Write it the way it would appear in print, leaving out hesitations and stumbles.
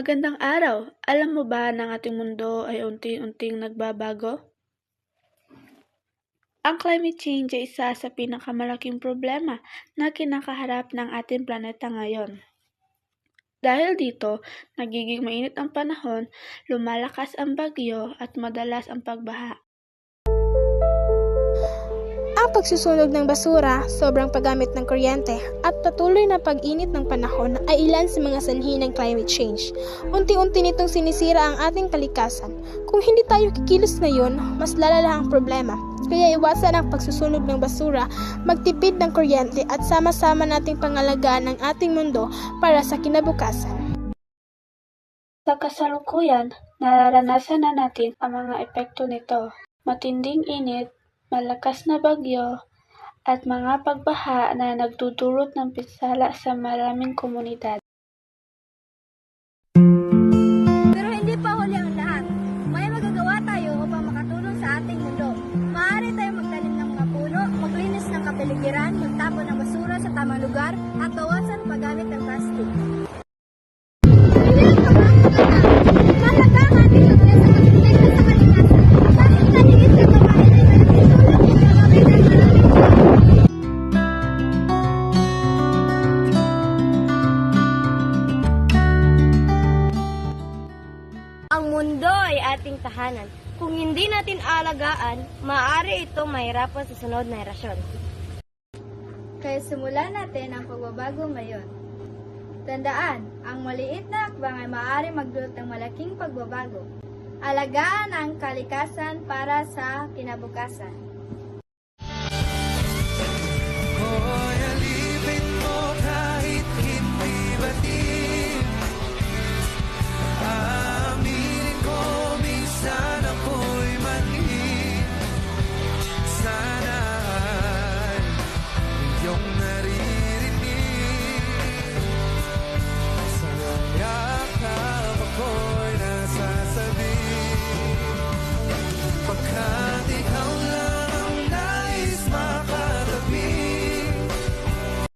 Magandang araw! Alam mo ba na ang ating mundo ay unti-unting nagbabago? Ang climate change ay isa sa pinakamalaking problema na kinakaharap ng ating planeta ngayon. Dahil dito, nagiging mainit ang panahon, lumalakas ang bagyo at madalas ang pagbaha. Ang pagsusunog ng basura, sobrang paggamit ng kuryente, at patuloy na pag-init ng panahon ay ilan sa mga sanhi ng climate change. Unti-unti nitong sinisira ang ating kalikasan. Kung hindi tayo kikilos ngayon, mas lalala ang problema. Kaya iwasan ang pagsusunog ng basura, magtipid ng kuryente at sama-sama nating pangalagaan ang ating mundo para sa kinabukasan. Sa kasalukuyan, nararanasan na natin ang mga epekto nito. Matinding init, malakas na bagyo, at mga pagbaha na nagdudulot ng pinsala sa maraming komunidad. Pero hindi pa huli ang lahat. May magagawa tayo upang makatulong sa ating mundo. Maaari tayong magtanim ng mga puno, maglinis ng kapaligiran, magtapon ng basura sa tamang lugar, at bawasan ang paggamit ng plastic. Ang mundo ay ating tahanan. Kung hindi natin alagaan, maaari itong mahirapan sa sunod na henerasyon. Kaya simulan natin ang pagbabago ngayon. Tandaan, ang maliit na hakbang ay maaari magdulot ng malaking pagbabago. Alagaan ang kalikasan para sa kinabukasan.